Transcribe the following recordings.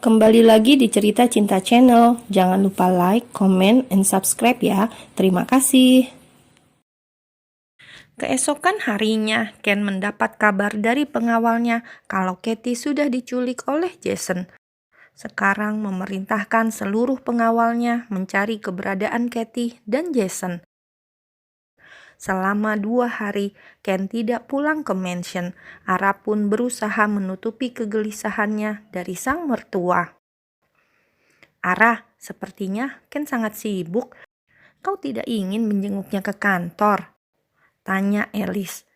Kembali lagi di Cerita Cinta Channel. Jangan lupa like, comment, and subscribe ya. Terima kasih. Keesokan harinya, Ken mendapat kabar dari pengawalnya kalau Katie sudah diculik oleh Jason. Sekarang memerintahkan seluruh pengawalnya mencari keberadaan Katie dan Jason. Selama 2 hari, Ken tidak pulang ke mansion. Ara pun berusaha menutupi kegelisahannya dari sang mertua. Ara, sepertinya Ken sangat sibuk. Kau tidak ingin menjenguknya ke kantor? Tanya Alice.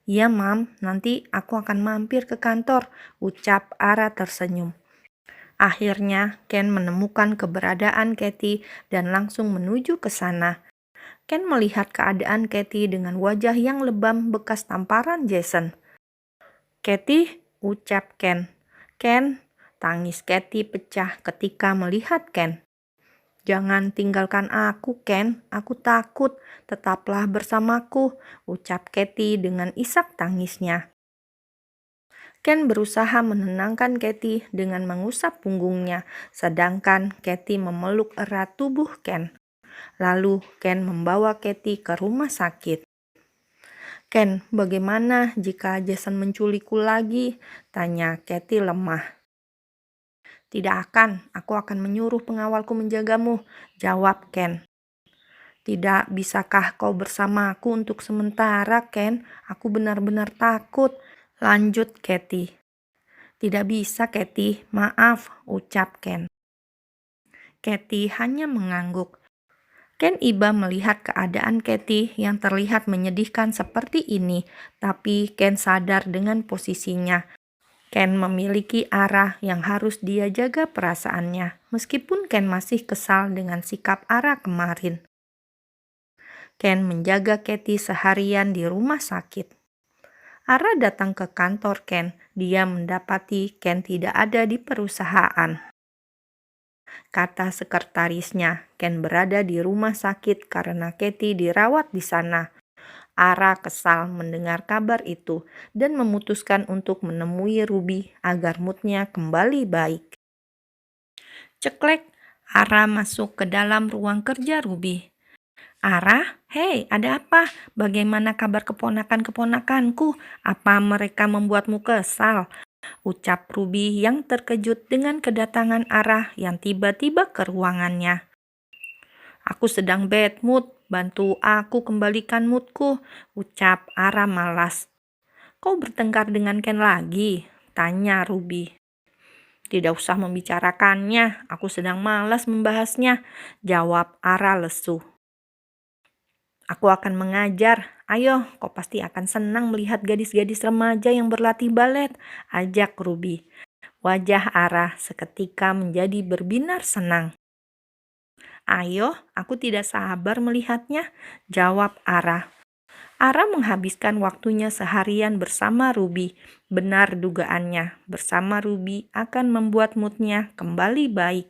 Ya, Mam, nanti aku akan mampir ke kantor, ucap Ara tersenyum. Akhirnya, Ken menemukan keberadaan Katie dan langsung menuju ke sana. Ken melihat keadaan Katie dengan wajah yang lebam bekas tamparan Jason. Katie, ucap Ken. Ken, tangis Katie pecah ketika melihat Ken. Jangan tinggalkan aku, Ken. Aku takut. Tetaplah bersamaku, ucap Katie dengan isak tangisnya. Ken berusaha menenangkan Katie dengan mengusap punggungnya, sedangkan Katie memeluk erat tubuh Ken. Lalu Ken membawa Katie ke rumah sakit. Ken, bagaimana jika Jason menculikku lagi? Tanya Katie lemah. Tidak akan, aku akan menyuruh pengawalku menjagamu, jawab Ken. Tidak bisakah kau bersamaku untuk sementara, Ken? Aku benar-benar takut, lanjut Katie. Tidak bisa, Katie, maaf, ucap Ken. Katie hanya mengangguk. Ken iba melihat keadaan Katie yang terlihat menyedihkan seperti ini, tapi Ken sadar dengan posisinya. Ken memiliki Ara yang harus dia jaga perasaannya, meskipun Ken masih kesal dengan sikap Ara kemarin. Ken menjaga Katie seharian di rumah sakit. Ara datang ke kantor Ken. Dia mendapati Ken tidak ada di perusahaan. Kata sekretarisnya, Ken berada di rumah sakit karena Katie dirawat di sana. Ara kesal mendengar kabar itu dan memutuskan untuk menemui Ruby agar moodnya kembali baik. Ceklek, Ara masuk ke dalam ruang kerja Ruby. Ara, hei, ada apa? Bagaimana kabar keponakan-keponakanku? Apa mereka membuatmu kesal? Ucap Ruby yang terkejut dengan kedatangan Ara yang tiba-tiba ke ruangannya. Aku sedang bad mood, bantu aku kembalikan moodku, ucap Ara malas. Kau bertengkar dengan Ken lagi? Tanya Ruby. Tidak usah membicarakannya, aku sedang malas membahasnya, jawab Ara lesu. Aku akan mengajar. Ayo, kau pasti akan senang melihat gadis-gadis remaja yang berlatih balet, ajak Ruby. Wajah Ara seketika menjadi berbinar senang. Ayo, aku tidak sabar melihatnya, jawab Ara. Ara menghabiskan waktunya seharian bersama Ruby. Benar dugaannya, bersama Ruby akan membuat moodnya kembali baik.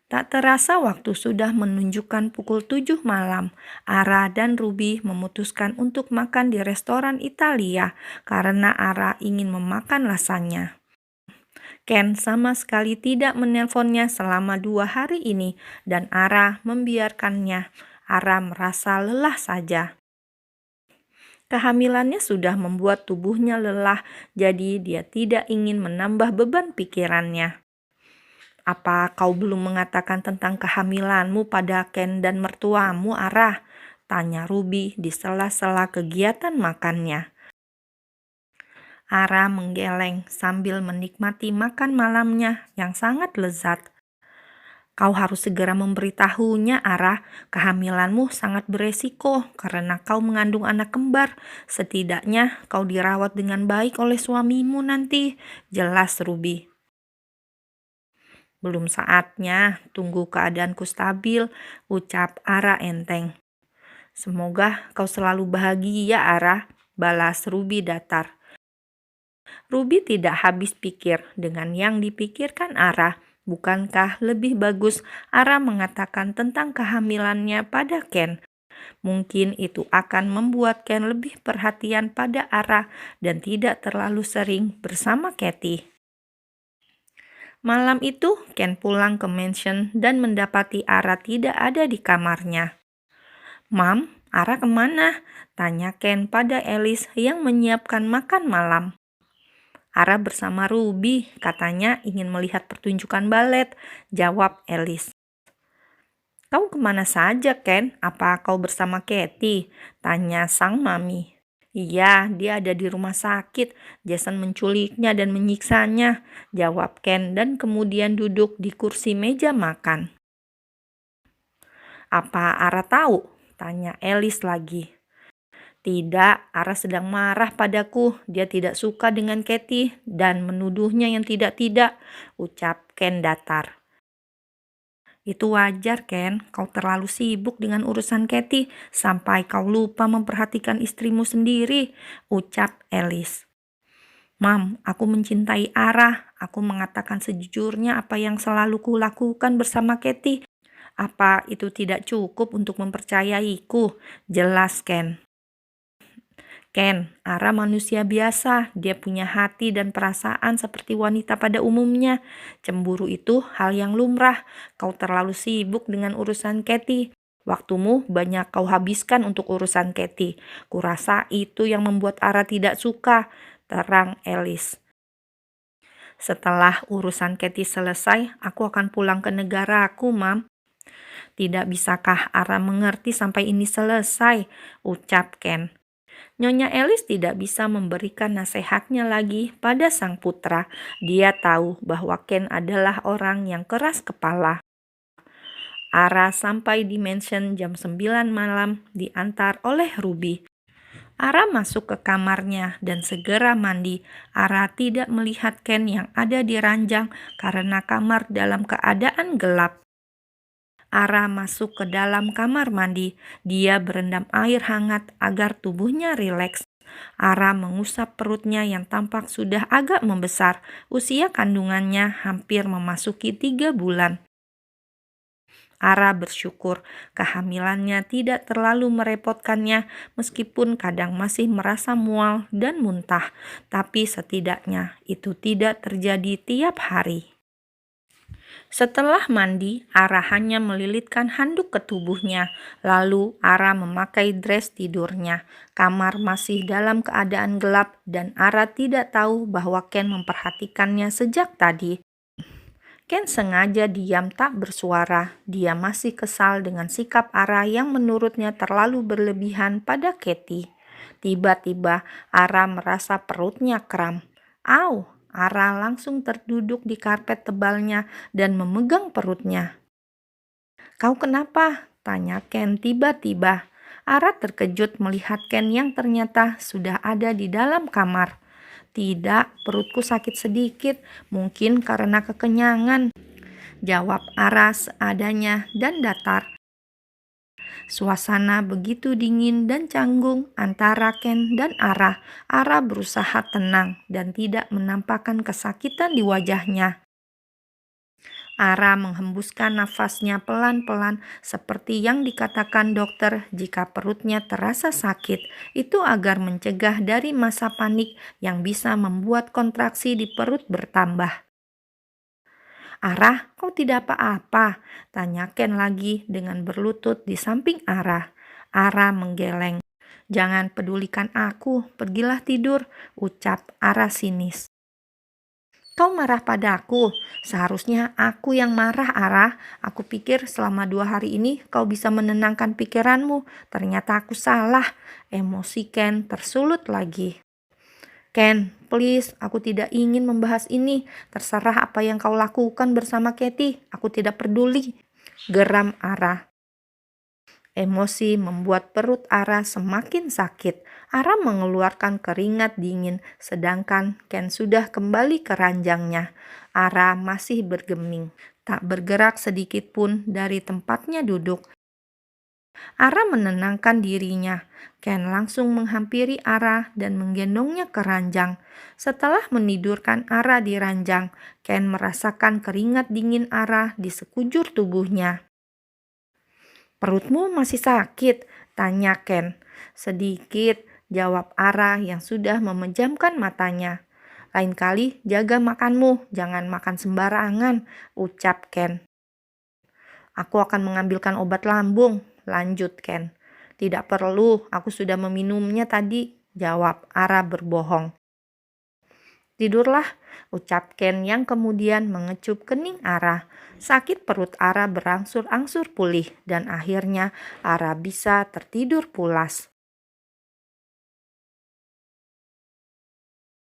Tak terasa waktu sudah menunjukkan pukul 7 malam. Ara dan Ruby memutuskan untuk makan di restoran Italia karena Ara ingin memakan lasagna. Ken sama sekali tidak menelponnya selama 2 hari ini dan Ara membiarkannya. Ara merasa lelah saja. Kehamilannya sudah membuat tubuhnya lelah, jadi dia tidak ingin menambah beban pikirannya. Apa kau belum mengatakan tentang kehamilanmu pada Ken dan mertuamu, Ara? Tanya Ruby di sela-sela kegiatan makannya. Ara menggeleng sambil menikmati makan malamnya yang sangat lezat. Kau harus segera memberitahunya, Ara. Kehamilanmu sangat beresiko karena kau mengandung anak kembar. Setidaknya kau dirawat dengan baik oleh suamimu nanti, jelas Ruby. Belum saatnya, tunggu keadaanku stabil, ucap Ara enteng. Semoga kau selalu bahagia, Ara, balas Ruby datar. Ruby tidak habis pikir dengan yang dipikirkan Ara. Bukankah lebih bagus Ara mengatakan tentang kehamilannya pada Ken? Mungkin itu akan membuat Ken lebih perhatian pada Ara dan tidak terlalu sering bersama Katie. Malam itu, Ken pulang ke mansion dan mendapati Ara tidak ada di kamarnya. "Mam, Ara kemana?" tanya Ken pada Alice yang menyiapkan makan malam. "Ara bersama Ruby, katanya ingin melihat pertunjukan balet," jawab Alice. "Kau kemana saja, Ken? Apa kau bersama Katie?" tanya sang mami. "Iya, dia ada di rumah sakit. Jason menculiknya dan menyiksanya," jawab Ken dan kemudian duduk di kursi meja makan. "Apa Ara tahu?" tanya Alice lagi. "Tidak, Ara sedang marah padaku. Dia tidak suka dengan Katie dan menuduhnya yang tidak-tidak," ucap Ken datar. "Itu wajar, Ken. Kau terlalu sibuk dengan urusan Katie sampai kau lupa memperhatikan istrimu sendiri," ucap Alice. "Mam, aku mencintai Ara. Aku mengatakan sejujurnya apa yang selalu kulakukan bersama Katie. Apa itu tidak cukup untuk mempercayaiku?" jelas Ken. "Ken, Ara manusia biasa. Dia punya hati dan perasaan seperti wanita pada umumnya. Cemburu itu hal yang lumrah. Kau terlalu sibuk dengan urusan Katie. Waktumu banyak kau habiskan untuk urusan Katie. Kurasa itu yang membuat Ara tidak suka," terang Alice. "Setelah urusan Katie selesai, aku akan pulang ke negaraku, Mam." "Tidak bisakah Ara mengerti sampai ini selesai?" ucap Ken. Nyonya Alice tidak bisa memberikan nasihatnya lagi pada sang putra. Dia tahu bahwa Ken adalah orang yang keras kepala. Ara sampai di mansion jam 9 malam diantar oleh Ruby. Ara masuk ke kamarnya dan segera mandi. Ara tidak melihat Ken yang ada di ranjang karena kamar dalam keadaan gelap. Ara masuk ke dalam kamar mandi. Dia berendam air hangat agar tubuhnya rileks. Ara mengusap perutnya yang tampak sudah agak membesar. Usia kandungannya hampir memasuki 3 bulan. Ara bersyukur kehamilannya tidak terlalu merepotkannya meskipun kadang masih merasa mual dan muntah. Tapi setidaknya itu tidak terjadi tiap hari. Setelah mandi, Ara hanya melilitkan handuk ke tubuhnya. Lalu Ara memakai dress tidurnya. Kamar masih dalam keadaan gelap dan Ara tidak tahu bahwa Ken memperhatikannya sejak tadi. Ken sengaja diam tak bersuara. Dia masih kesal dengan sikap Ara yang menurutnya terlalu berlebihan pada Katie. Tiba-tiba Ara merasa perutnya kram. "Au!" Ara langsung terduduk di karpet tebalnya dan memegang perutnya. "Kau kenapa?" tanya Ken tiba-tiba. Ara terkejut melihat Ken yang ternyata sudah ada di dalam kamar. "Tidak, perutku sakit sedikit, mungkin karena kekenyangan," jawab Ara seadanya dan datar. Suasana begitu dingin dan canggung antara Ken dan Ara. Ara berusaha tenang dan tidak menampakkan kesakitan di wajahnya. Ara menghembuskan nafasnya pelan-pelan seperti yang dikatakan dokter jika perutnya terasa sakit. Itu agar mencegah dari masa panik yang bisa membuat kontraksi di perut bertambah. "Ara, kau tidak apa-apa?" tanya Ken lagi dengan berlutut di samping Ara. Ara menggeleng. "Jangan pedulikan aku, pergilah tidur," ucap Ara sinis. "Kau marah padaku? Seharusnya aku yang marah, Ara. Aku pikir selama 2 hari ini kau bisa menenangkan pikiranmu. Ternyata aku salah." Emosi Ken tersulut lagi. "Ken, please, aku tidak ingin membahas ini. Terserah apa yang kau lakukan bersama Katie. Aku tidak peduli," geram Ara. Emosi membuat perut Ara semakin sakit. Ara mengeluarkan keringat dingin, sedangkan Ken sudah kembali ke ranjangnya. Ara masih bergeming, tak bergerak sedikit pun dari tempatnya duduk. Ara menenangkan dirinya. Ken langsung menghampiri Ara dan menggendongnya ke ranjang. Setelah menidurkan Ara di ranjang, Ken merasakan keringat dingin Ara di sekujur tubuhnya. "Perutmu masih sakit?" tanya Ken. "Sedikit," jawab Ara yang sudah memejamkan matanya. Lain kali jaga makanmu, jangan makan sembarangan, ucap Ken. Aku akan mengambilkan obat lambung, lanjut Ken. Tidak perlu, aku sudah meminumnya tadi, jawab Ara berbohong. Tidurlah, ucap Ken yang kemudian mengecup kening Ara. Sakit perut Ara berangsur-angsur pulih dan akhirnya Ara bisa tertidur pulas.